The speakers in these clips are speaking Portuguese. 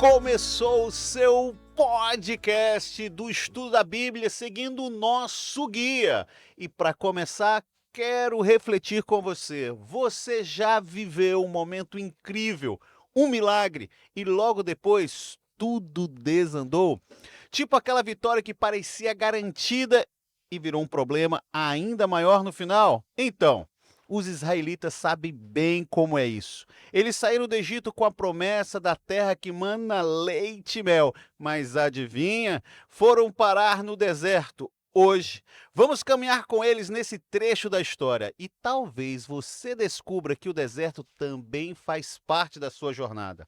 Começou o seu podcast do estudo da Bíblia seguindo o nosso guia. E para começar, quero refletir com você. Você já viveu um momento incrível, um milagre, e logo depois tudo desandou? Tipo aquela vitória que parecia garantida e virou um problema ainda maior no final? Então, os israelitas sabem bem como é isso. Eles saíram do Egito com a promessa da terra que mana leite e mel, mas adivinha? Foram parar no deserto. Hoje, vamos caminhar com eles nesse trecho da história e talvez você descubra que o deserto também faz parte da sua jornada.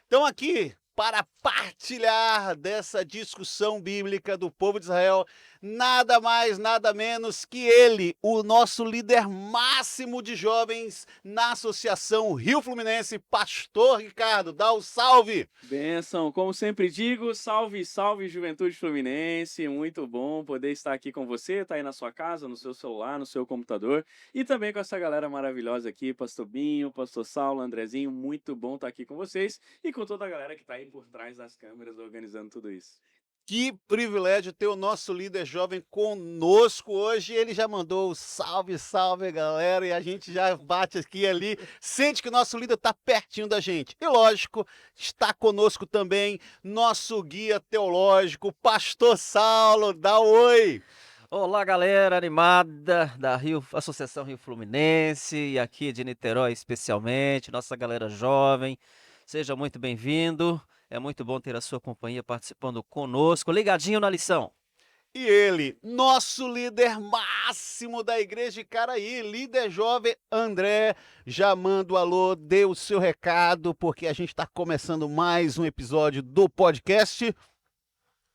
Então, aqui, para partilhar dessa discussão bíblica do povo de Israel, nada mais, nada menos que ele, o nosso líder máximo de jovens na Associação Rio Fluminense, Pastor Ricardo. Dá o salve! Bênção, como sempre digo, salve, salve Juventude Fluminense, muito bom poder estar aqui com você, tá aí na sua casa, no seu celular, no seu computador e também com essa galera maravilhosa aqui, Pastor Binho, Pastor Saulo, Andrezinho, muito bom estar aqui com vocês e com toda a galera que tá aí por trás das câmeras organizando tudo isso. Que privilégio ter o nosso líder jovem conosco hoje. Ele já mandou o salve, salve, galera, e a gente já bate aqui e ali, sente que o nosso líder está pertinho da gente. E lógico, está conosco também nosso guia teológico, Pastor Saulo. Dá um oi! Olá, galera animada da Associação Rio Fluminense e aqui de Niterói especialmente, nossa galera jovem. Seja muito bem-vindo. É muito bom ter a sua companhia participando conosco, ligadinho na lição. E ele, nosso líder máximo da igreja de Caraí, líder jovem André, já manda o alô, dê o seu recado, porque a gente está começando mais um episódio do podcast.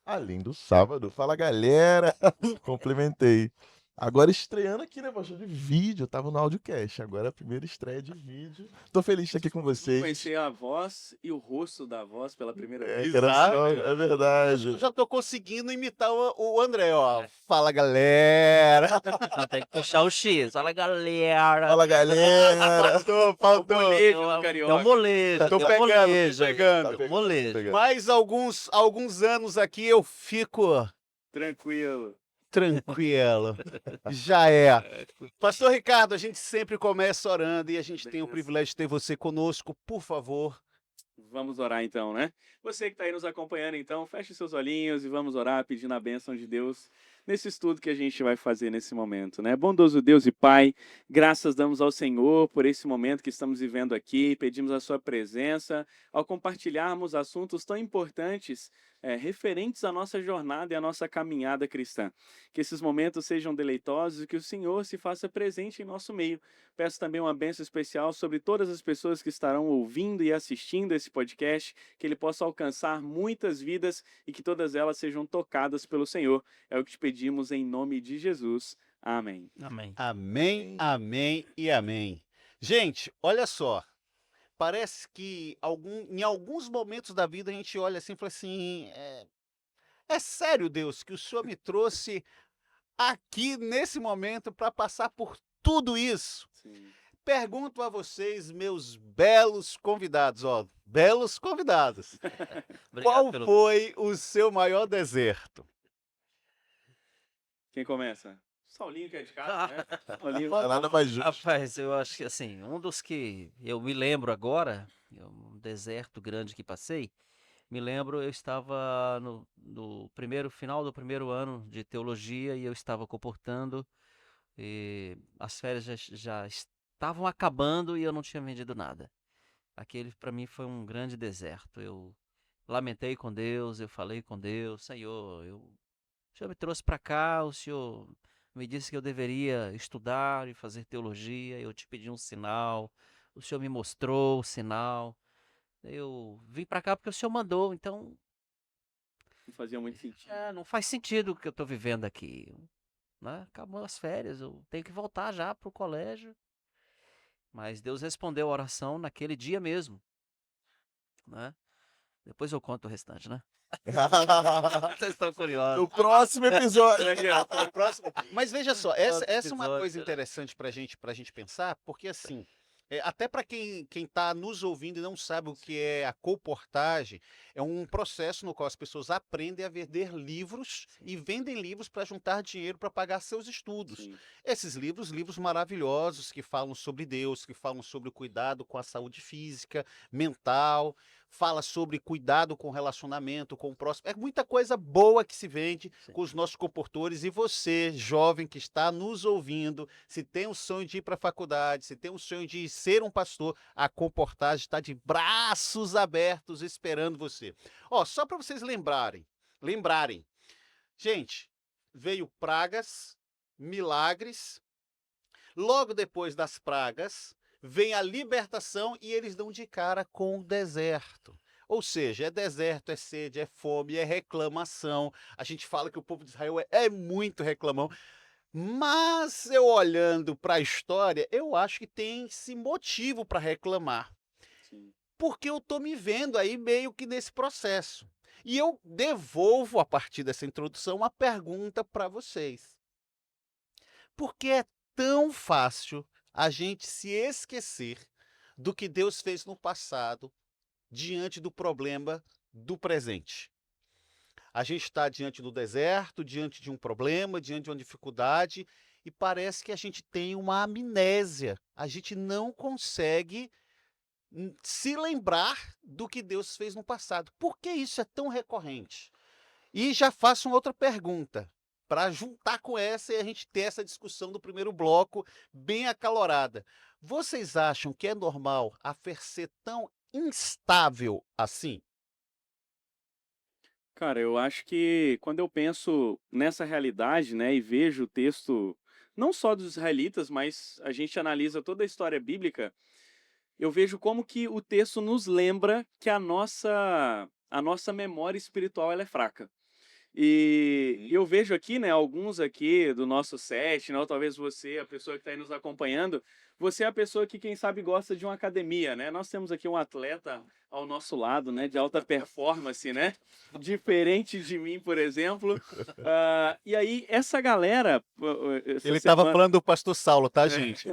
Além do sábado. Fala, galera. Complementei. Agora estreando aqui, né, pastor, de vídeo. Eu tava no audiocast. Agora é a primeira estreia de vídeo. Tô feliz de estar aqui com vocês. Conhecer a voz e o rosto da voz pela primeira vez. É verdade. Eu já tô conseguindo imitar o André, ó. Fala, galera. Não, tem que puxar o X. Fala, galera. Fala, galera. Faltou. Molejo É no um carioca. molejo. Tô é um pegando, molejo tô aí. pegando. É um molejo. Mais alguns anos aqui eu fico Tranquilo. tranquilo. Já é. Pastor Ricardo, a gente sempre começa orando e a gente tem o privilégio de ter você conosco. Por favor. Vamos orar então, né? Você que está aí nos acompanhando, então, feche seus olhinhos e vamos orar pedindo a bênção de Deus nesse estudo que a gente vai fazer nesse momento, né? Bondoso Deus e Pai, graças damos ao Senhor por esse momento que estamos vivendo aqui, pedimos a sua presença ao compartilharmos assuntos tão importantes referentes à nossa jornada e à nossa caminhada cristã. Que esses momentos sejam deleitosos e que o Senhor se faça presente em nosso meio. Peço também uma bênção especial sobre todas as pessoas que estarão ouvindo e assistindo esse podcast, que ele possa alcançar muitas vidas e que todas elas sejam tocadas pelo Senhor. É o que te pedimos em nome de Jesus. Amém. Amém. Amém, amém e amém. Gente, olha só. Parece que em alguns momentos da vida a gente olha assim e fala assim: é sério, Deus, que o Senhor me trouxe aqui nesse momento para passar por tudo isso? Sim. Pergunto a vocês, meus belos convidados, ó, belos convidados. Qual foi o seu maior deserto? Quem começa? Saulinho, que é de casa, né? Saulinho. Nada mais justo. Rapaz, eu acho que assim, um dos que eu me lembro agora, um deserto grande que passei, me lembro, eu estava no final do primeiro ano de teologia e eu estava comportando e as férias já estavam acabando e eu não tinha vendido nada. Aquele para mim foi um grande deserto. Eu lamentei com Deus, eu falei com Deus, Senhor, o Senhor me trouxe para cá, o Senhor me disse que eu deveria estudar e fazer teologia, eu te pedi um sinal, o Senhor me mostrou o sinal. Eu vim para cá porque o Senhor mandou, então Não fazia muito sentido. não faz sentido o que eu estou vivendo aqui, né? Acabou as férias, eu tenho que voltar já para o colégio. Mas Deus respondeu a oração naquele dia mesmo, né? Depois eu conto o restante, né? Vocês estão curiosos. No próximo episódio. Mas veja só, essa é uma episódio, coisa cara. interessante pra gente pensar, porque assim, Até para quem está nos ouvindo e não sabe o que é a colportagem, é um processo no qual as pessoas aprendem a vender livros Sim. e vendem livros para juntar dinheiro para pagar seus estudos. Sim. Esses livros maravilhosos que falam sobre Deus, que falam sobre o cuidado com a saúde física, mental, fala sobre cuidado com o relacionamento, com o próximo. É muita coisa boa que se vende Sim. com os nossos comportores. E você, jovem que está nos ouvindo, se tem o sonho de ir para a faculdade, se tem o sonho de ser um pastor, a Comportagem está de braços abertos esperando você. Ó, só para vocês lembrarem. Gente, veio pragas, milagres. Logo depois das pragas, vem a libertação e eles dão de cara com o deserto. Ou seja, é deserto, é sede, é fome, é reclamação. A gente fala que o povo de Israel é muito reclamão. Mas eu olhando para a história, eu acho que tem esse motivo para reclamar. Sim. Porque eu estou me vendo aí meio que nesse processo. E eu devolvo, a partir dessa introdução, uma pergunta para vocês. Por que é tão fácil a gente se esquecer do que Deus fez no passado diante do problema do presente? A gente está diante do deserto, diante de um problema, diante de uma dificuldade, e parece que a gente tem uma amnésia. A gente não consegue se lembrar do que Deus fez no passado. Por que isso é tão recorrente? E já faço uma outra pergunta, para juntar com essa e a gente ter essa discussão do primeiro bloco bem acalorada. Vocês acham que é normal a fé ser tão instável assim? Cara, eu acho que quando eu penso nessa realidade, né, e vejo o texto, não só dos israelitas, mas a gente analisa toda a história bíblica, eu vejo como que o texto nos lembra que a nossa memória espiritual ela é fraca. E eu vejo aqui, né, alguns aqui do nosso set, né, ou talvez você, a pessoa que está aí nos acompanhando, você é a pessoa que, quem sabe, gosta de uma academia, né? Nós temos aqui um atleta ao nosso lado, né, de alta performance, né? Diferente de mim, por exemplo. E aí, essa galera... essa Ele estava semana- falando do pastor Saulo, tá, gente?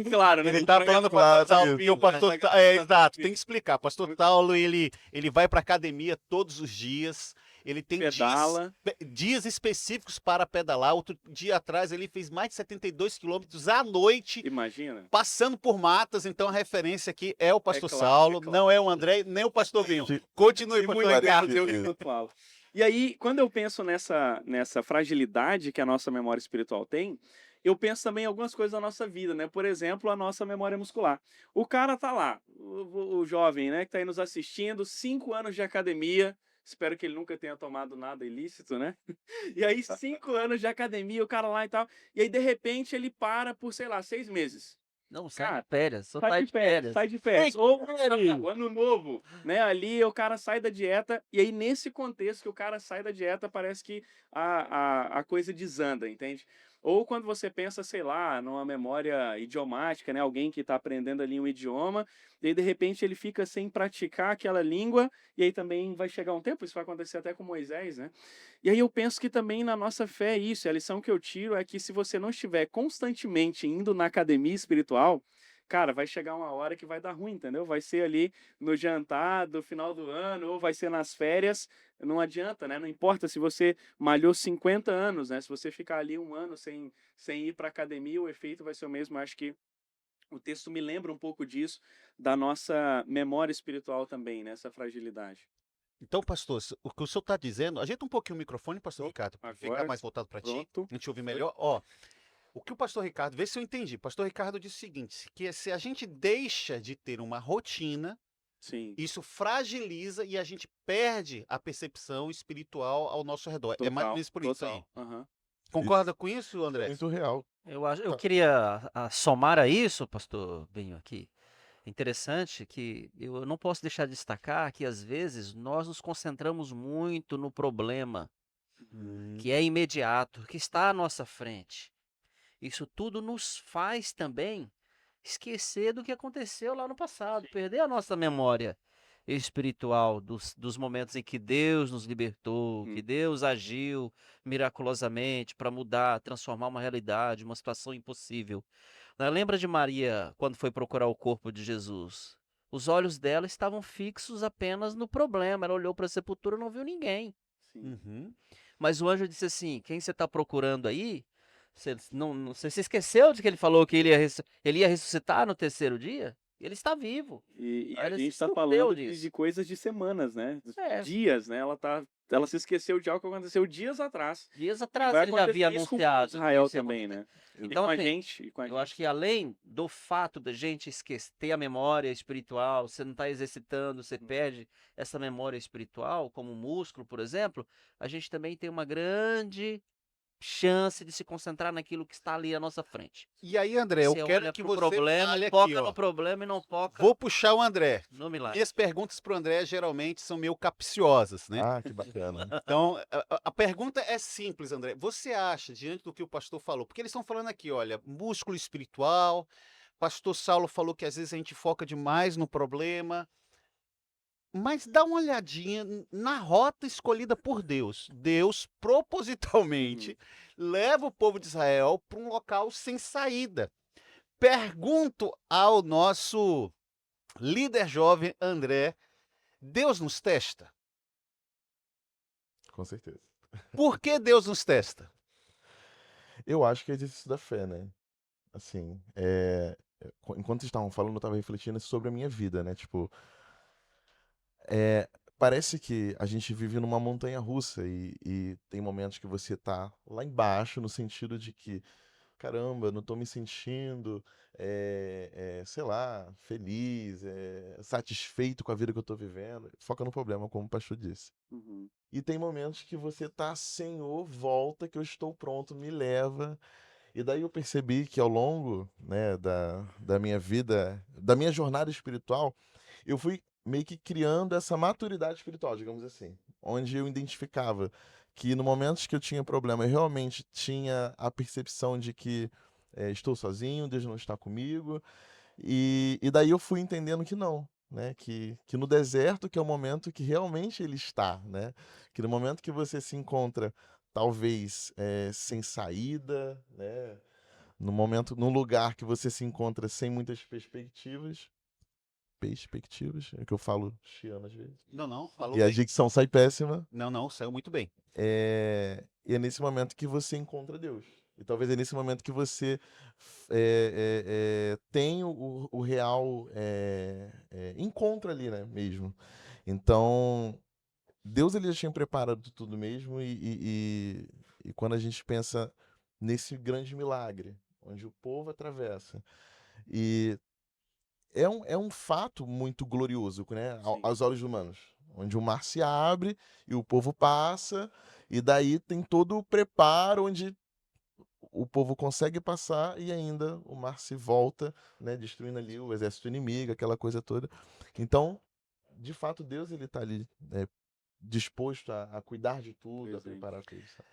Claro, né? Ele estava falando do pastor Saulo e o pastor exato, tem que explicar. Pastor Saulo, ele vai para academia todos os dias. Ele tem Pedala. dias específicos para pedalar. Outro dia atrás ele fez mais de 72 quilômetros à noite, Imagina. passando por matas. Então a referência aqui é o pastor claro, Saulo, é claro. não é o André, nem o pastor Vinho. Sim. Continue, E pastor muito Ricardo. obrigado, eu que falo. E aí, quando eu penso nessa fragilidade que a nossa memória espiritual tem, eu penso também em algumas coisas da nossa vida, né? Por exemplo, a nossa memória muscular. O cara tá lá, o jovem, né, que tá aí nos assistindo, 5 anos de academia. Espero que ele nunca tenha tomado nada ilícito, né? E aí, 5 anos de academia, o cara lá e tal. E aí, de repente, ele para por, sei lá, 6 meses. Não, sai Cara, de férias, só Sai de férias, sai de férias. Ou o ano novo, né? Ali o cara sai da dieta, e aí nesse contexto que o cara sai da dieta, parece que a coisa desanda, entende? Ou quando você pensa, sei lá, numa memória idiomática, né? Alguém que está aprendendo ali um idioma, e aí de repente ele fica sem praticar aquela língua, e aí também vai chegar um tempo, isso vai acontecer até com Moisés, né? E aí eu penso que também na nossa fé é isso, a lição que eu tiro é que se você não estiver constantemente indo na academia espiritual, cara, vai chegar uma hora que vai dar ruim, entendeu? Vai ser ali no jantar do final do ano, ou vai ser nas férias, não adianta, né? Não importa se você malhou 50 anos, né? Se você ficar ali um ano sem ir para academia, o efeito vai ser o mesmo. Eu acho que o texto me lembra um pouco disso, da nossa memória espiritual também, né? Essa fragilidade. Então, pastor, o que o senhor está dizendo, ajeita um pouquinho o microfone, pastor Ricardo, para ficar agora, mais voltado para ti, pronto. a gente ouvir melhor. Ó, o que o pastor Ricardo, vê se eu entendi. Pastor Ricardo disse o seguinte, que se a gente deixa de ter uma rotina, Sim, isso fragiliza e a gente perde a percepção espiritual ao nosso redor. É mais ou total, menos por isso aí. total. Aham. Concorda com isso, É André? muito real. Eu Tá. queria somar a isso, pastor Binho, aqui. Interessante que eu não posso deixar de destacar que às vezes nós nos concentramos muito no problema, que é imediato, que está à nossa frente. Isso tudo nos faz também esquecer do que aconteceu lá no passado, perder a nossa memória espiritual dos momentos em que Deus nos libertou, que Deus agiu miraculosamente para mudar, transformar uma realidade, uma situação impossível. Lembra de Maria quando foi procurar o corpo de Jesus? Os olhos dela estavam fixos apenas no problema. Ela olhou para a sepultura e não viu ninguém. Sim. Uhum. Mas o anjo disse assim: quem você está procurando aí? Você se esqueceu de que ele falou que ele ia ressuscitar no terceiro dia? Ele está vivo. E Aí a ele gente se está surpreendeu falando disso. de coisas de semanas, né? É. Dias, né? Ela se esqueceu de algo que aconteceu dias atrás. Dias atrás Vai ele já havia acontecer isso com anunciado. Israel que isso ia também, acontecer. né? Então, e com a assim, gente. E com a eu acho que além do fato da gente esquecer, ter a memória espiritual, você não está exercitando, você perde essa memória espiritual, como um músculo, por exemplo, a gente também tem uma grande chance de se concentrar naquilo que está ali à nossa frente. E aí, André, eu Você quero olha que pro você problema, fale foca aqui, ó. no problema e não foca Vou puxar o André. no milagre. Minhas perguntas para o André geralmente são meio capciosas, né? Ah, que bacana. Então, a pergunta é simples, André. Você acha, diante do que o pastor falou, porque eles estão falando aqui, olha, músculo espiritual, pastor Saulo falou que às vezes a gente foca demais no problema, mas dá uma olhadinha na rota escolhida por Deus. Deus, propositalmente, leva o povo de Israel para um local sem saída. Pergunto ao nosso líder jovem, André, Deus nos testa? Com certeza. Por que Deus nos testa? Eu acho que é exercício da fé, né? Assim, enquanto vocês estavam falando, eu estava refletindo sobre a minha vida, né? Tipo, parece que a gente vive numa montanha russa e tem momentos que você tá lá embaixo, no sentido de que, caramba, não tô me sentindo, sei lá, feliz, satisfeito com a vida que eu tô vivendo. Foca no problema, como o pastor disse. Uhum. E tem momentos que você tá, Senhor, volta que eu estou pronto, me leva. E daí eu percebi que ao longo, né, da minha vida, da minha jornada espiritual, eu fui meio que criando essa maturidade espiritual, digamos assim, onde eu identificava que no momento que eu tinha problema, eu realmente tinha a percepção de que estou sozinho, Deus não está comigo, e daí eu fui entendendo que não, né, que no deserto que é o momento que realmente ele está, né, que no momento que você se encontra talvez sem saída, né, no momento, num lugar que você se encontra sem muitas perspectivas, é que eu falo chiano às vezes, Não, falou e a bem. dicção sai péssima, Não, saiu muito bem. e é nesse momento que você encontra Deus. E talvez é nesse momento que você tem o real encontro ali, né, mesmo. Então, Deus ele já tinha preparado tudo mesmo e quando a gente pensa nesse grande milagre, onde o povo atravessa, e é um fato muito glorioso, né, Sim. aos olhos humanos, onde o mar se abre e o povo passa, e daí tem todo o preparo onde o povo consegue passar e ainda o mar se volta, né, destruindo ali o exército inimigo, aquela coisa toda. Então, de fato, Deus ele está ali disposto a cuidar de tudo, a Presente. preparar tudo. Sabe?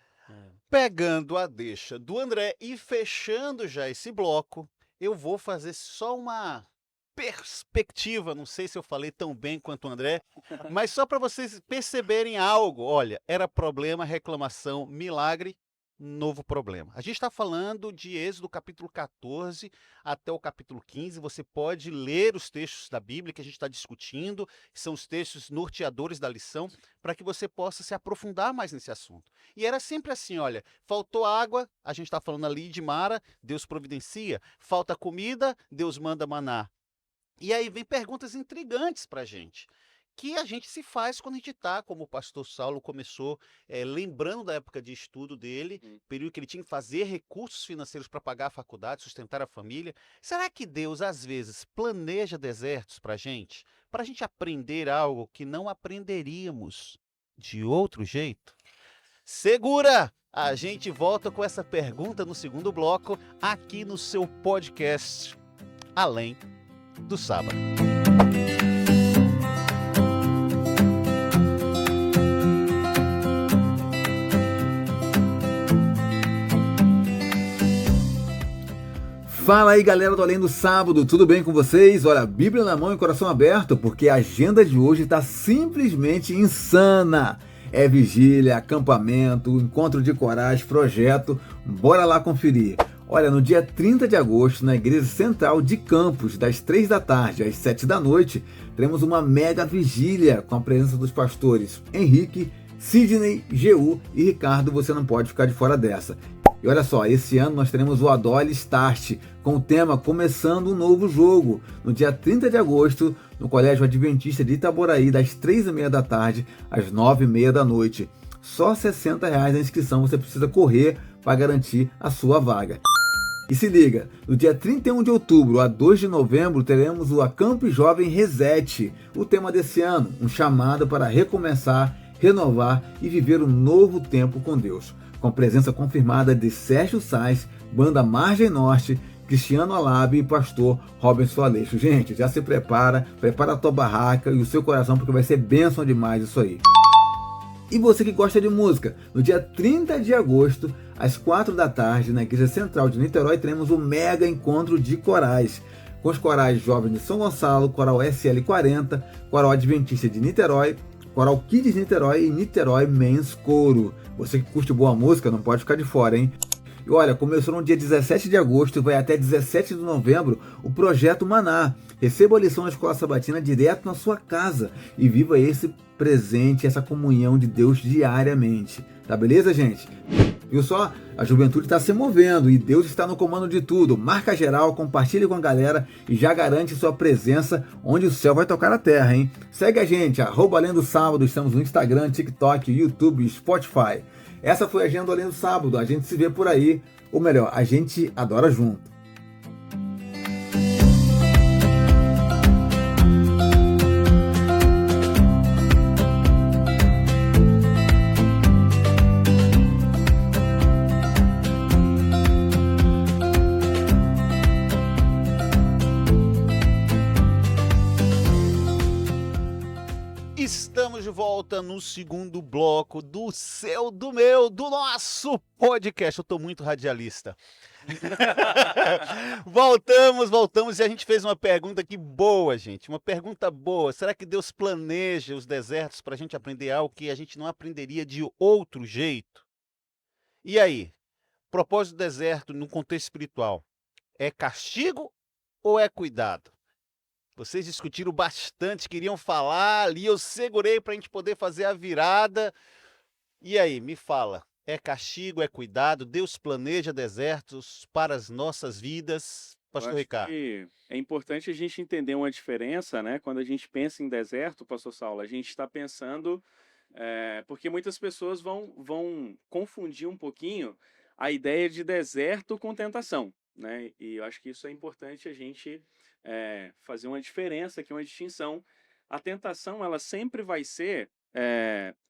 Pegando a deixa do André e fechando já esse bloco, eu vou fazer só uma perspectiva, não sei se eu falei tão bem quanto o André, mas só para vocês perceberem algo. Olha, era problema, reclamação, milagre, novo problema. A gente está falando de Êxodo capítulo 14 até o capítulo 15. Você pode ler os textos da Bíblia que a gente está discutindo, que são os textos norteadores da lição, para que você possa se aprofundar mais nesse assunto. E era sempre assim, olha, faltou água, a gente está falando ali de Mara, Deus providencia. Falta comida, Deus manda maná. E aí vem perguntas intrigantes para a gente, que a gente se faz quando a gente está, como o pastor Saulo começou, lembrando da época de estudo dele, período que ele tinha que fazer recursos financeiros para pagar a faculdade, sustentar a família. Será que Deus, às vezes, planeja desertos para a gente aprender algo que não aprenderíamos de outro jeito? Segura! A gente volta com essa pergunta no segundo bloco, aqui no seu podcast Além do Sábado. Fala aí galera do Além do Sábado, tudo bem com vocês? Olha, Bíblia na mão e coração aberto, porque a agenda de hoje está simplesmente insana. É vigília, acampamento, encontro de coragem, projeto, bora lá conferir. Olha, no dia 30 de agosto, na Igreja Central de Campos, das 3 da tarde às 7 da noite, teremos uma mega vigília com a presença dos pastores Henrique, Sidney, Geu e Ricardo. Você não pode ficar de fora dessa. E olha só, esse ano nós teremos o Adole Start, com o tema Começando um Novo Jogo, no dia 30 de agosto, no Colégio Adventista de Itaboraí, das 3h30 da tarde às 9h30 da noite. Só R$ 60 a inscrição, você precisa correr para garantir a sua vaga. E se liga, no dia 31 de outubro a 2 de novembro teremos o Acampe Jovem Reset. O tema desse ano, um chamado para recomeçar, renovar e viver um novo tempo com Deus. Com presença confirmada de Sérgio Sais, Banda Margem Norte, Cristiano Alabe e Pastor Robinson Aleixo. Gente, já se prepara a tua barraca e o seu coração, porque vai ser bênção demais isso aí. E você que gosta de música, no dia 30 de agosto, às 4 da tarde, na Igreja Central de Niterói, teremos um mega encontro de corais, com os corais Jovens de São Gonçalo, Coral SL40, Coral Adventista de Niterói, Coral Kids Niterói e Niterói Men's Coro. Você que curte boa música, não pode ficar de fora, hein? E olha, começou no dia 17 de agosto e vai até 17 de novembro o Projeto Maná. Receba a lição da Escola Sabatina direto na sua casa e viva esse presente, essa comunhão de Deus diariamente. Tá beleza, gente? Viu só? A juventude está se movendo e Deus está no comando de tudo. Marca geral, compartilhe com a galera e já garante sua presença onde o céu vai tocar a terra, hein? Segue a gente, @Além do Sábado. Estamos no Instagram, TikTok, YouTube e Spotify. Essa foi a Agenda Além do Sábado. A gente se vê por aí. Ou melhor, a gente adora junto. Estamos de volta no segundo bloco do seu, do meu, do nosso podcast. Eu tô muito radialista. Voltamos e a gente fez uma pergunta aqui boa, gente. Uma pergunta boa. Será que Deus planeja os desertos para a gente aprender algo que a gente não aprenderia de outro jeito? E aí? Propósito do deserto no contexto espiritual é castigo ou é cuidado? Vocês discutiram bastante, queriam falar ali, eu segurei para a gente poder fazer a virada. E aí, me fala, é castigo, é cuidado? Deus planeja desertos para as nossas vidas? Pastor Ricardo. É importante a gente entender uma diferença, né? Quando a gente pensa em deserto, Pastor Saulo, a gente está pensando... porque muitas pessoas vão confundir um pouquinho a ideia de deserto com tentação, né? E eu acho que isso é importante a gente fazer uma diferença aqui, uma distinção. A tentação, ela sempre vai ser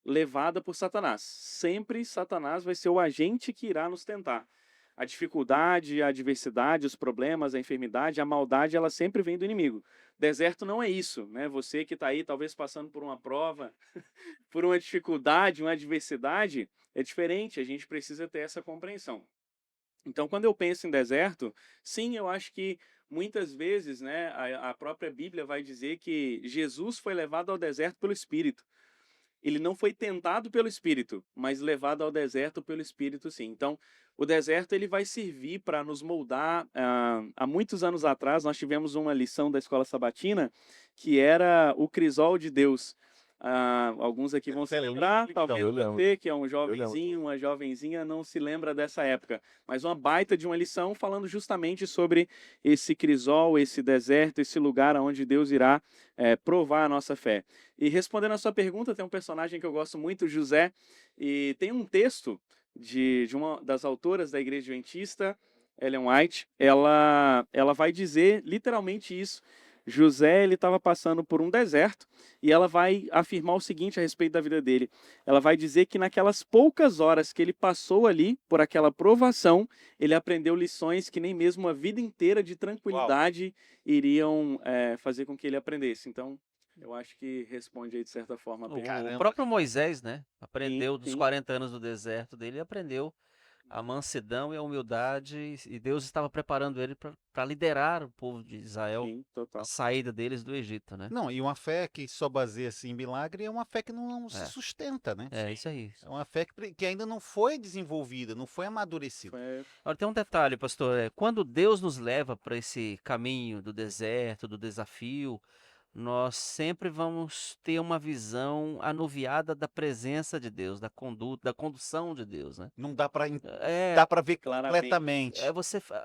levada por Satanás. Sempre Satanás vai ser o agente que irá nos tentar. A dificuldade, a adversidade, os problemas, a enfermidade, a maldade, ela sempre vem do inimigo. Deserto não é isso, né? Você que está aí talvez passando por uma prova, por uma dificuldade, uma adversidade, é diferente, a gente precisa ter essa compreensão. Então, quando eu penso em deserto, sim, eu acho que muitas vezes, né, a própria Bíblia vai dizer que Jesus foi levado ao deserto pelo Espírito. Ele não foi tentado pelo Espírito, mas levado ao deserto pelo Espírito, sim. Então, o deserto ele vai servir para nos moldar. Há muitos anos atrás, nós tivemos uma lição da Escola Sabatina que era o crisol de Deus. Alguns aqui vão se lembrar, talvez você, que é um jovenzinho, uma jovenzinha, não se lembra dessa época. Mas uma baita de uma lição falando justamente sobre esse crisol, esse deserto, esse lugar onde Deus irá provar a nossa fé. E respondendo a sua pergunta, tem um personagem que eu gosto muito, José, e tem um texto de uma das autoras da Igreja Adventista, Ellen White, ela vai dizer literalmente isso. José, ele estava passando por um deserto e ela vai afirmar o seguinte a respeito da vida dele. Ela vai dizer que naquelas poucas horas que ele passou ali por aquela provação, ele aprendeu lições que nem mesmo uma vida inteira de tranquilidade iriam fazer com que ele aprendesse. Então, eu acho que responde aí de certa forma bem. O próprio Moisés, né? Aprendeu Sim, dos sim. 40 anos do deserto dele, aprendeu a mansidão e a humildade, e Deus estava preparando ele para liderar o povo de Israel, Sim, a total. saída deles do Egito, né? Não, e uma fé que só baseia-se em milagre é uma fé que não se É. sustenta, né? É isso aí. É uma fé que ainda não foi desenvolvida, não foi amadurecida. Foi- Agora tem um detalhe, pastor, quando Deus nos leva para esse caminho do deserto, do desafio, nós sempre vamos ter uma visão anuviada da presença de Deus, da conduta, da condução de Deus, né? Não dá para É, dá para ver Claramente. completamente.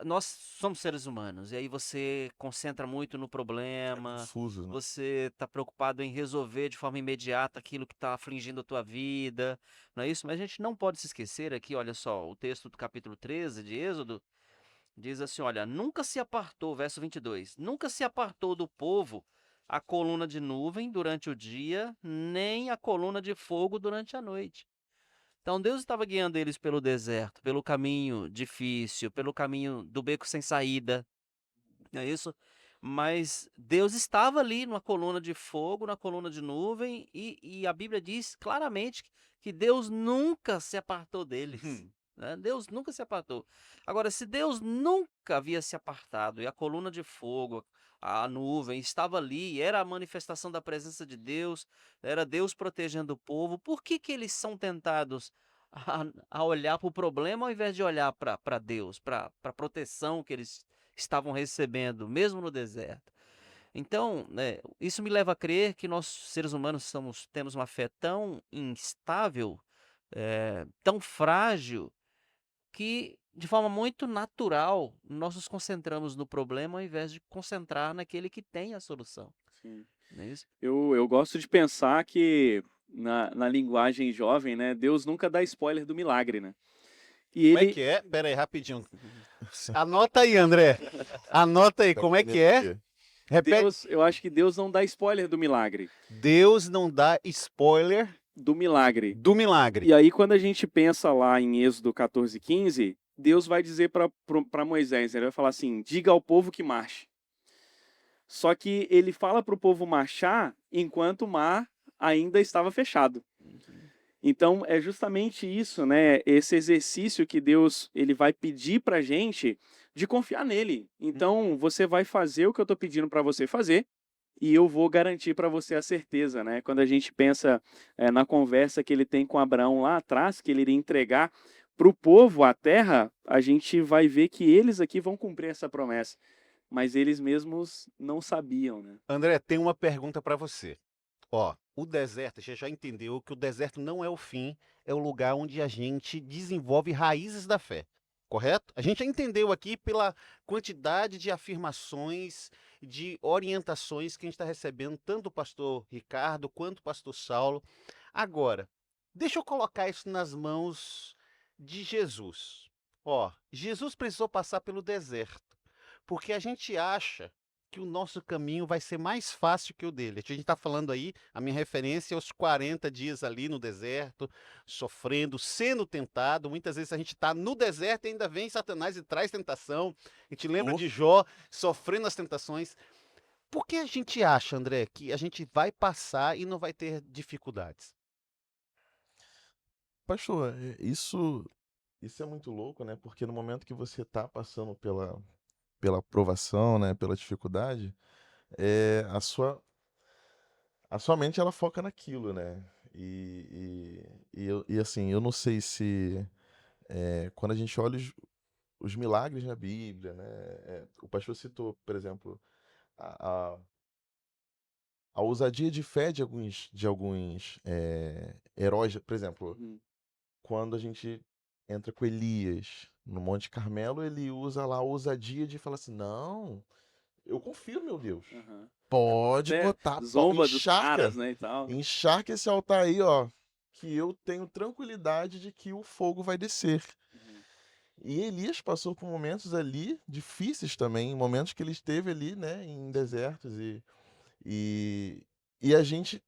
nós somos seres humanos, e aí você concentra muito no problema, Confuso, né? você está preocupado em resolver de forma imediata aquilo que está afligindo a tua vida, não é isso? Mas a gente não pode se esquecer aqui, olha só, o texto do capítulo 13 de Êxodo diz assim, olha, nunca se apartou, verso 22, nunca se apartou do povo a coluna de nuvem durante o dia, nem a coluna de fogo durante a noite. Então Deus estava guiando eles pelo deserto, pelo caminho difícil, pelo caminho do beco sem saída, não é isso? Mas Deus estava ali numa coluna de fogo, na coluna de nuvem, e a Bíblia diz claramente que Deus nunca se apartou deles. Né? Deus nunca se apartou. Agora, se Deus nunca havia se apartado e a coluna de fogo, a nuvem estava ali, era a manifestação da presença de Deus, era Deus protegendo o povo, por que que eles são tentados a olhar para o problema ao invés de olhar para Deus, para a proteção que eles estavam recebendo, mesmo no deserto? Então, né, isso me leva a crer que nós, seres humanos, temos uma fé tão instável, tão frágil, que de forma muito natural nós nos concentramos no problema ao invés de concentrar naquele que tem a solução. Sim. Não é isso? Eu gosto de pensar que na linguagem jovem, né, Deus nunca dá spoiler do milagre, né? E Como é ele que é? Pera aí, rapidinho. Anota aí, André. Anota aí, como é que é? Repete. eu acho que Deus não dá spoiler do milagre, Deus não dá spoiler do milagre. do milagre. E aí quando a gente pensa lá em Êxodo 14:15, Deus vai dizer para Moisés, ele vai falar assim: "Diga ao povo que marche". Só que ele fala para o povo marchar enquanto o mar ainda estava fechado. Então é justamente isso, né? Esse exercício que Deus ele vai pedir para a gente de confiar nele. Então você vai fazer o que eu estou pedindo para você fazer e eu vou garantir para você a certeza, né? Quando a gente pensa na conversa que ele tem com Abraão lá atrás, que ele iria entregar para o povo a terra, a gente vai ver que eles aqui vão cumprir essa promessa, mas eles mesmos não sabiam, né? André, tem uma pergunta para você. Ó, o deserto, você já entendeu que o deserto não é o fim, é o lugar onde a gente desenvolve raízes da fé, correto? A gente já entendeu aqui pela quantidade de afirmações, de orientações que a gente está recebendo, tanto do pastor Ricardo quanto do pastor Saulo. Agora, deixa eu colocar isso nas mãos de Jesus. Ó, Jesus precisou passar pelo deserto, porque a gente acha que o nosso caminho vai ser mais fácil que o dele. A gente está falando aí, a minha referência é os 40 dias ali no deserto, sofrendo, sendo tentado. Muitas vezes a gente está no deserto e ainda vem Satanás e traz tentação. A gente lembra de Jó sofrendo as tentações. Por que a gente acha, André, que a gente vai passar e não vai ter dificuldades? Pastor, isso é muito louco, né? Porque no momento que você tá passando pela provação, né? Pela dificuldade, a sua mente ela foca naquilo, né? E assim, eu não sei se quando a gente olha os milagres na Bíblia, né? O pastor citou, por exemplo, a, a, a ousadia de fé de alguns heróis, por exemplo, Uhum. quando a gente entra com Elias no Monte Carmelo, ele usa lá a ousadia de falar assim: não, eu confio, meu Deus. Aham. Pode Até botar, zomba dos encharca, caras, né, e tal. encharca esse altar aí, ó, que eu tenho tranquilidade de que o fogo vai descer. Uhum. E Elias passou por momentos ali difíceis também, momentos que ele esteve ali, né, em desertos e, e a gente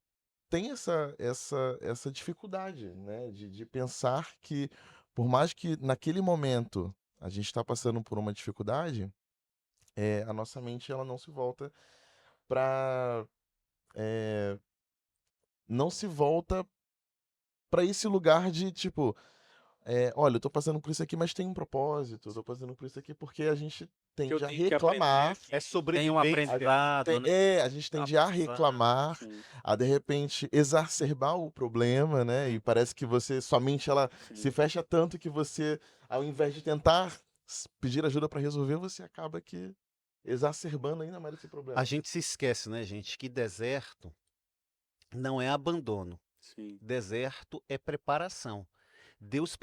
tem essa dificuldade, né, de pensar que por mais que naquele momento a gente está passando por uma dificuldade, a nossa mente ela não se volta para não se volta para esse lugar de tipo, olha, eu tô passando por isso aqui, mas tem um propósito, eu tô passando por isso aqui porque a gente Que eu tende a tenho que aprender reclamar. aqui. É Tem um sobrevivência. aprendizado, né? A gente tende a reclamar, Sim, a de repente exacerbar o problema, né? E parece que sua mente ela sim. se fecha tanto que você, ao invés de tentar pedir ajuda para resolver, você acaba que exacerbando ainda mais esse problema. A gente se esquece, né, gente, que deserto não é abandono. Sim. Deserto é preparação. Deus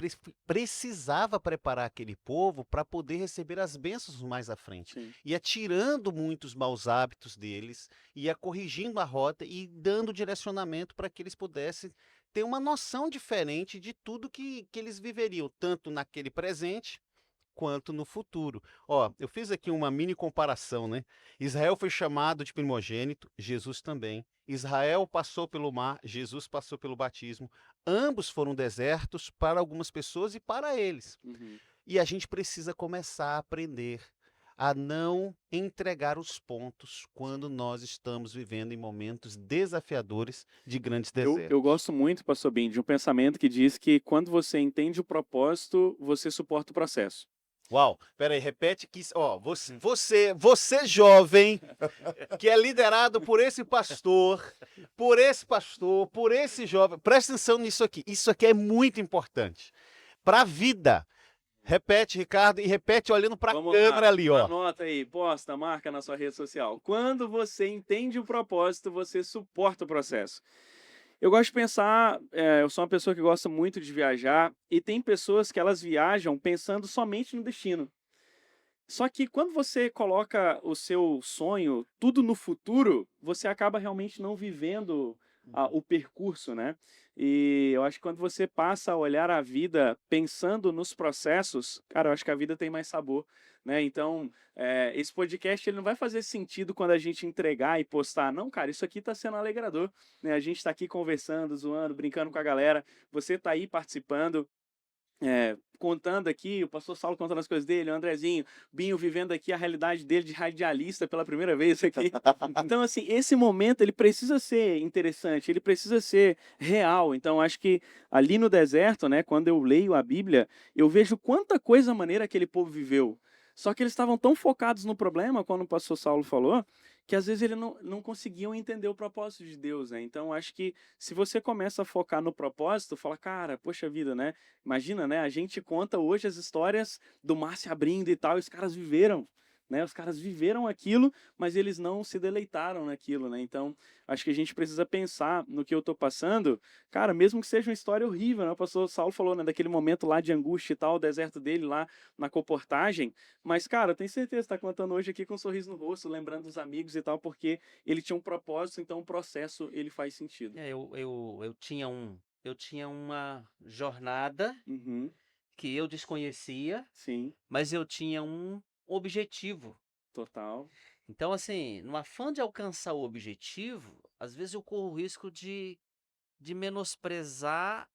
precisava preparar aquele povo para poder receber as bênçãos mais à frente. Sim. Ia tirando muitos maus hábitos deles, ia corrigindo a rota e dando direcionamento para que eles pudessem ter uma noção diferente de tudo que eles viveriam, tanto naquele presente quanto no futuro. Ó, eu fiz aqui uma mini comparação, né? Israel foi chamado de primogênito, Jesus também. Israel passou pelo mar, Jesus passou pelo batismo. Ambos foram desertos para algumas pessoas e para eles. Uhum. E a gente precisa começar a aprender a não entregar os pontos quando nós estamos vivendo em momentos desafiadores de grandes desertos. Eu gosto muito, pastor Bim, de um pensamento que diz que quando você entende o propósito, você suporta o processo. Uau, peraí, repete que, ó, você jovem, que é liderado por esse pastor, por esse jovem, presta atenção nisso aqui, isso aqui é muito importante, para a vida. Repete, Ricardo, e repete olhando para a Vamos câmera lá. ali, ó. Anota aí, posta, marca na sua rede social. Quando você entende o propósito, você suporta o processo. Eu gosto de pensar, eu sou uma pessoa que gosta muito de viajar, e tem pessoas que elas viajam pensando somente no destino. Só que quando você coloca o seu sonho tudo no futuro, você acaba realmente não vivendo o percurso, né? E eu acho que quando você passa a olhar a vida pensando nos processos, cara, eu acho que a vida tem mais sabor, né? Então, esse podcast ele não vai fazer sentido quando a gente entregar e postar. Não, cara, isso aqui está sendo alegrador, né? A gente está aqui conversando, zoando, brincando com a galera. Você está aí participando. Contando aqui, o pastor Saulo contando as coisas dele, o Andrezinho, Binho vivendo aqui a realidade dele de radialista pela primeira vez aqui. Então, assim, esse momento ele precisa ser interessante, ele precisa ser real. Então, acho que ali no deserto, né, quando eu leio a Bíblia, eu vejo quanta coisa maneira aquele povo viveu. Só que eles estavam tão focados no problema, quando o pastor Saulo falou, que às vezes eles não conseguiam entender o propósito de Deus, né? Então, acho que se você começa a focar no propósito, fala, cara, poxa vida, né? Imagina, né? A gente conta hoje as histórias do mar se abrindo e tal, e os caras viveram, né? Os caras viveram aquilo, mas eles não se deleitaram naquilo, né? Então, acho que a gente precisa pensar no que eu tô passando, cara, mesmo que seja uma história horrível, né? O pastor Saulo falou, né? Daquele momento lá de angústia e tal, o deserto dele lá na comportagem, mas, cara, eu tenho certeza que tá contando hoje aqui com um sorriso no rosto, lembrando dos amigos e tal, porque ele tinha um propósito, então o processo, ele faz sentido. Eu tinha uma jornada Uhum, que eu desconhecia, sim, mas eu tinha um objetivo. total. Então, assim, no afã de alcançar o objetivo, às vezes eu corro o risco de menosprezar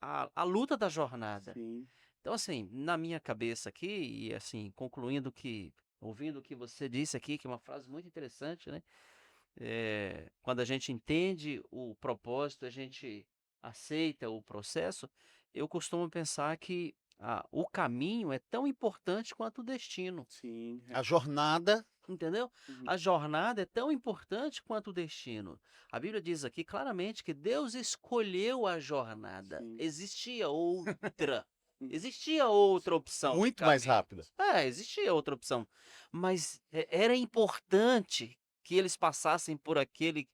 a luta da jornada. Sim, Então, assim, na minha cabeça aqui, e assim, ouvindo o que você disse aqui, que é uma frase muito interessante, né? Quando a gente entende o propósito, a gente aceita o processo, eu costumo pensar que o caminho é tão importante quanto o destino, sim. A jornada, entendeu? Uhum. A jornada é tão importante quanto o destino. A Bíblia diz aqui claramente que Deus escolheu a jornada. Sim. Existia outra. Existia outra opção. de muito mais caminho. rápida. Existia outra opção. Mas era importante que eles passassem por aquele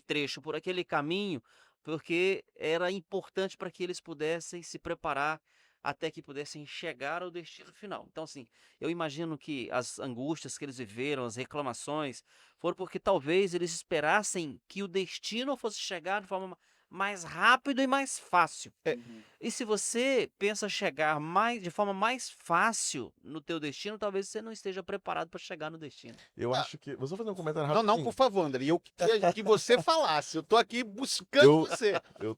trecho, por aquele caminho, porque era importante para que eles pudessem se preparar até que pudessem chegar ao destino final. Então, assim, eu imagino que as angústias que eles viveram, as reclamações, foram porque talvez eles esperassem que o destino fosse chegar de forma mais rápida e mais fácil. Uhum. E se você pensa chegar de forma mais fácil no teu destino, talvez você não esteja preparado para chegar no destino. Eu acho que. Vou só fazer um comentário Não, rapidinho. não, por favor, André. Eu queria que você falasse. Eu tô aqui buscando você. Eu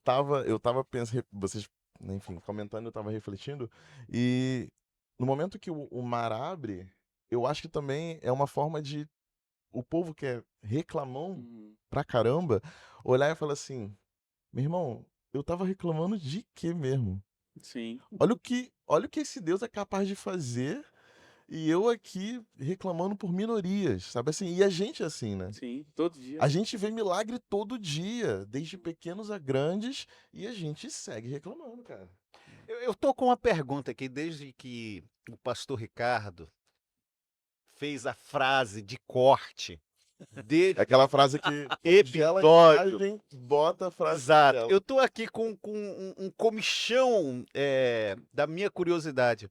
tava pensando, vocês, enfim, comentando, eu tava refletindo, e no momento que o mar abre, eu acho que também é uma forma de o povo que é reclamão Uhum. pra caramba, olhar e falar assim, meu irmão, eu tava reclamando de quê mesmo? Sim, Olha o que esse Deus é capaz de fazer e eu aqui reclamando por minorias, sabe assim? E a gente é assim, né? sim, todo dia. A gente vê milagre todo dia, desde pequenos a grandes, e a gente segue reclamando, cara. Eu tô com uma pergunta aqui, desde que o pastor Ricardo fez a frase de corte É aquela frase que gela a episódio. imagem, bota a frase Exato. dela. Eu tô aqui com um comichão da minha curiosidade.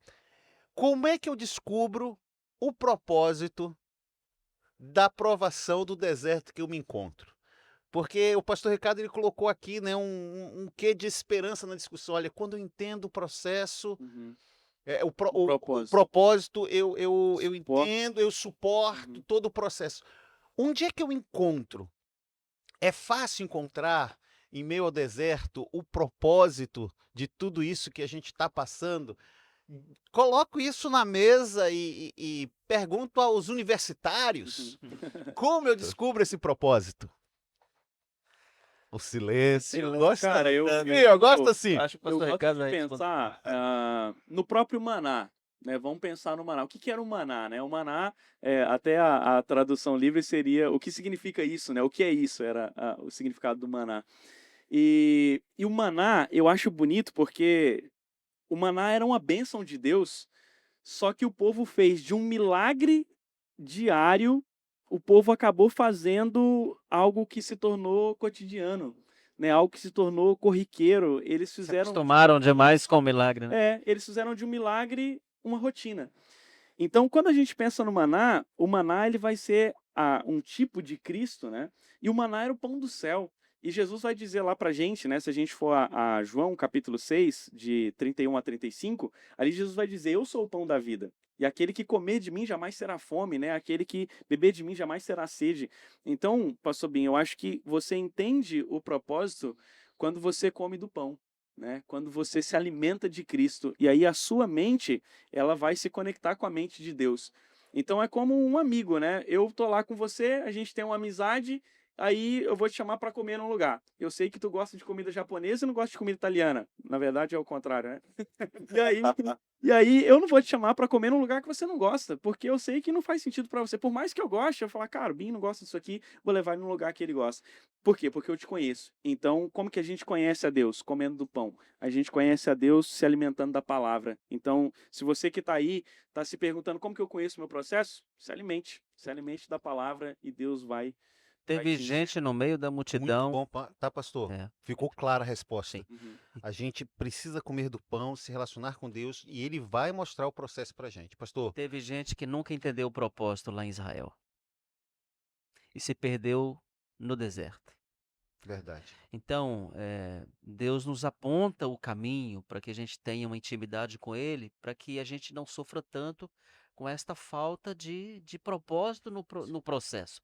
Como é que eu descubro o propósito da provação do deserto que eu me encontro? Porque o pastor Ricardo ele colocou aqui, né, um quê de esperança na discussão. Olha, quando eu entendo o processo, Uhum. o Propósito. propósito, eu Suporte. entendo, eu suporto Uhum. todo o processo. Onde é que eu encontro? É fácil encontrar, em meio ao deserto, o propósito de tudo isso que a gente está passando? Coloco isso na mesa e pergunto aos universitários como eu descubro esse propósito. O silêncio. Eu gosto, Cara, eu gosto assim. Acho que o Eu pastor gosto Ricardo de vai responder. pensar no próprio maná, né? Vamos pensar no maná. O que era o maná, né? O maná, até a tradução livre seria o que significa isso, né? O que é isso? Era o significado do maná. E o maná, eu acho bonito porque o maná era uma bênção de Deus, só que o povo fez de um milagre diário, o povo acabou fazendo algo que se tornou cotidiano, né? Algo que se tornou corriqueiro. Eles Se fizeram acostumaram demais com o milagre, né? eles fizeram de um milagre uma rotina. Então, quando a gente pensa no maná, o maná ele vai ser um tipo de Cristo, né? E o maná era o pão do céu. E Jesus vai dizer lá pra gente, né? Se a gente for a João capítulo 6, de 31 a 35, ali Jesus vai dizer: Eu sou o pão da vida. E aquele que comer de mim jamais será fome, né? Aquele que beber de mim jamais será sede. Então, pastor Binho, eu acho que você entende o propósito quando você come do pão, né? Quando você se alimenta de Cristo. E aí a sua mente, ela vai se conectar com a mente de Deus. Então é como um amigo, né? Eu tô lá com você, a gente tem uma amizade, aí eu vou te chamar para comer num lugar. Eu sei que tu gosta de comida japonesa e não gosta de comida italiana. Na verdade é o contrário, né? E aí eu não vou te chamar para comer num lugar que você não gosta, porque eu sei que não faz sentido para você. Por mais que eu goste, eu falar, cara, o Binho não gosta disso aqui, vou levar ele num lugar que ele gosta. Por quê? Porque eu te conheço. Então, como que a gente conhece a Deus? Comendo do pão. A gente conhece a Deus se alimentando da palavra. Então, se você que está aí, está se perguntando como que eu conheço o meu processo, se alimente. Se alimente da palavra e Deus vai Teve te gente no meio da Muito multidão. bom, tá, pastor? É, Ficou clara a resposta. sim. Uhum. A gente precisa comer do pão, se relacionar com Deus e ele vai mostrar o processo pra gente. Pastor, Teve gente que nunca entendeu o propósito lá em Israel e se perdeu no deserto. verdade. Então, Deus nos aponta o caminho para que a gente tenha uma intimidade com Ele, para que a gente não sofra tanto com esta falta de propósito no processo.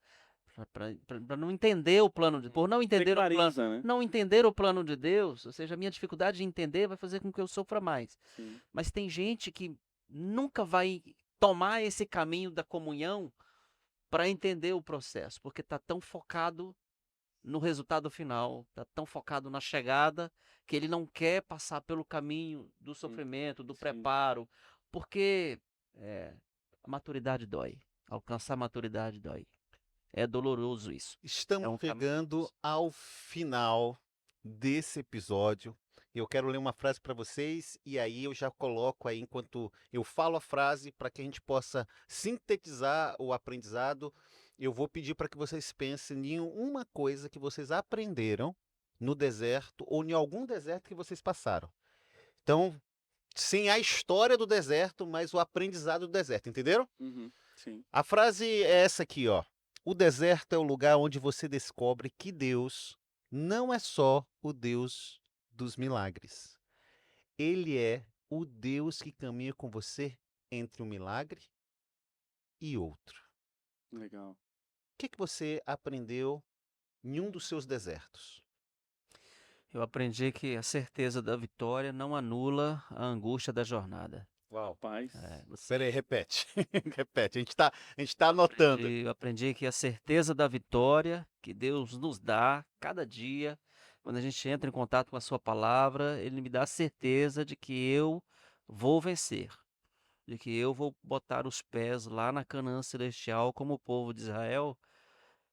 Para não entender o plano de, por não Ter entender o plano, clareza, né? não entender o plano de Deus, ou seja, a minha dificuldade de entender vai fazer com que eu sofra mais. Sim. Mas tem gente que nunca vai tomar esse caminho da comunhão para entender o processo, porque está tão focado no resultado final, está tão focado na chegada que ele não quer passar pelo caminho do sofrimento, do sim. preparo, porque a maturidade dói. Alcançar a maturidade dói. É doloroso isso. Estamos É um caminho chegando difícil. ao final desse episódio. Eu quero ler uma frase para vocês e aí eu já coloco aí enquanto eu falo a frase para que a gente possa sintetizar o aprendizado. Eu vou pedir para que vocês pensem em uma coisa que vocês aprenderam no deserto ou em algum deserto que vocês passaram. Então, sem a história do deserto, mas o aprendizado do deserto, entenderam? Uhum. Sim. A frase é essa aqui, ó. O deserto é o lugar onde você descobre que Deus não é só o Deus dos milagres. Ele é o Deus que caminha com você entre um milagre e outro. Legal. O que você aprendeu em um dos seus desertos? Eu aprendi que a certeza da vitória não anula a angústia da jornada. Uau. Paz. Peraí, repete. Repete. A gente tá anotando. Eu aprendi que a certeza da vitória que Deus nos dá cada dia Quando a gente entra em contato com a sua palavra, ele me dá a certeza de que eu vou vencer, de que eu vou botar os pés lá na Canaã celestial, como o povo de Israel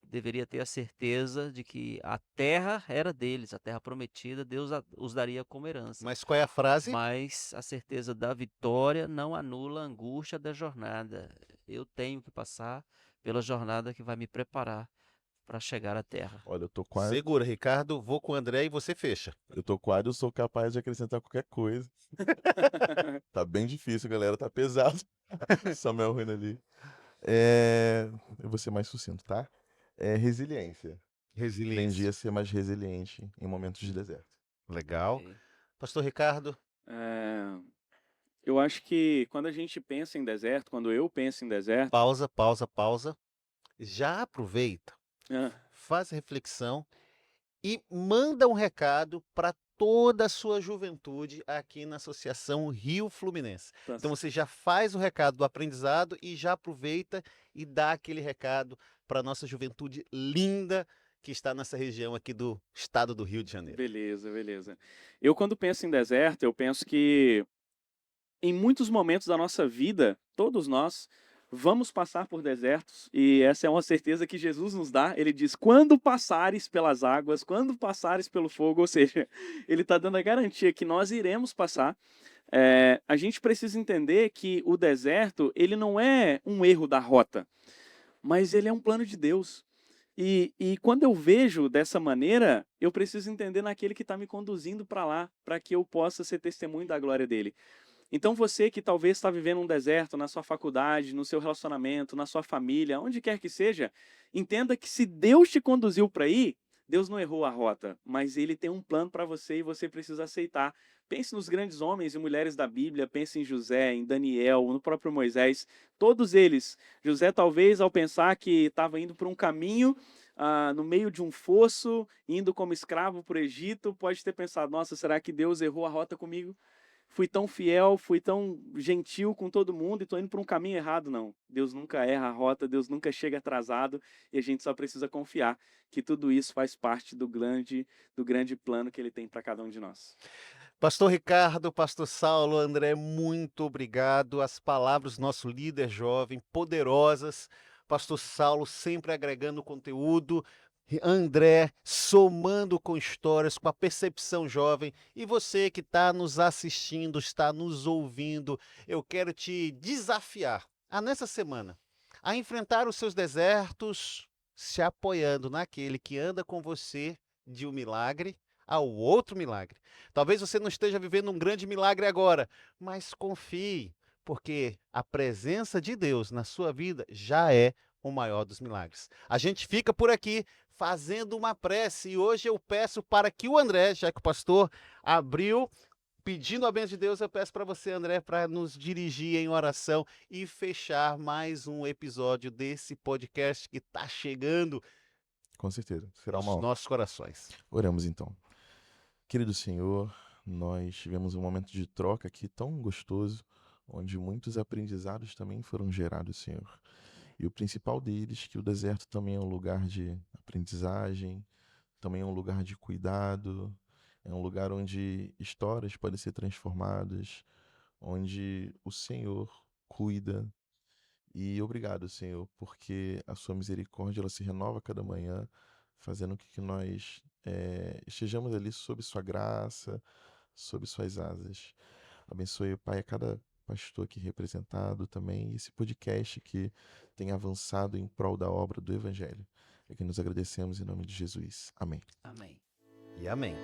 deveria ter a certeza de que a terra era deles, a terra prometida, Deus os daria como herança. Mas qual é a frase? Mas a certeza da vitória não anula a angústia da jornada. Eu tenho que passar pela jornada que vai me preparar para chegar à terra. Olha, eu tô quase, Segura, Ricardo. Vou com o André e você fecha. eu sou capaz de acrescentar qualquer coisa. Tá bem difícil, galera, tá pesado. Samuel rindo ali. Eu vou ser mais sucinto, tá? Resiliência. Aprendi Resiliência. a ser mais resiliente em momentos de deserto. Legal. Ok. Pastor Ricardo, É, eu acho que quando a gente pensa em deserto, quando eu penso em deserto, pausa. Já aproveita, ah, faz a reflexão e manda um recado para toda a sua juventude aqui na Associação Rio Fluminense. tá Então você já faz o recado do aprendizado e já aproveita e dá aquele recado para a nossa juventude linda que está nessa região aqui do estado do Rio de Janeiro. beleza. Eu, quando penso em deserto, eu penso que em muitos momentos da nossa vida, todos nós vamos passar por desertos, e essa é uma certeza que Jesus nos dá. Ele diz: quando passares pelas águas, quando passares pelo fogo, ou seja, ele está dando a garantia que nós iremos passar. A gente precisa entender que o deserto, ele não é um erro da rota, mas ele é um plano de Deus. E quando eu vejo dessa maneira, eu preciso entender naquele que está me conduzindo para lá, para que eu possa ser testemunho da glória dele. Então você que talvez está vivendo um deserto na sua faculdade, no seu relacionamento, na sua família, onde quer que seja, entenda que se Deus te conduziu para aí, Deus não errou a rota, mas Ele tem um plano para você e você precisa aceitar. Pense nos grandes homens e mulheres da Bíblia, pense em José, em Daniel, no próprio Moisés, todos eles. José talvez ao pensar que estava indo por um caminho, no meio de um fosso, indo como escravo para o Egito, pode ter pensado: nossa, será que Deus errou a rota comigo? Fui tão fiel, fui tão gentil com todo mundo e estou indo para um caminho errado. Não, Deus nunca erra a rota, Deus nunca chega atrasado, e a gente só precisa confiar que tudo isso faz parte do grande plano que Ele tem para cada um de nós. Pastor Ricardo, Pastor Saulo, André, muito obrigado. As palavras do nosso líder jovem, poderosas. Pastor Saulo sempre agregando conteúdo. André somando com histórias, com a percepção jovem. E você que está nos assistindo, está nos ouvindo, eu quero te desafiar nessa semana a enfrentar os seus desertos, se apoiando naquele que anda com você de um milagre ao outro milagre. Talvez você não esteja vivendo um grande milagre agora, mas confie, porque a presença de Deus na sua vida já é o maior dos milagres. A gente fica por aqui fazendo uma prece e hoje eu peço para que o André, já que o pastor abriu pedindo a bênção de Deus, eu peço para você, André, para nos dirigir em oração e fechar mais um episódio desse podcast que está chegando Com certeza, será uma aos honra. nossos corações. Oramos então. Querido Senhor, nós tivemos um momento de troca aqui tão gostoso, onde muitos aprendizados também foram gerados, Senhor. E o principal deles, que o deserto também é um lugar de aprendizagem, também é um lugar de cuidado, é um lugar onde histórias podem ser transformadas, onde o Senhor cuida. E obrigado, Senhor, porque a sua misericórdia ela se renova a cada manhã, fazendo com que nós estejamos ali sob sua graça, sob suas asas. Abençoe, Pai, a cada pastor aqui representado também, e esse podcast que tem avançado em prol da obra do Evangelho. É que nos agradecemos em nome de Jesus. Amém. Amém. E amém.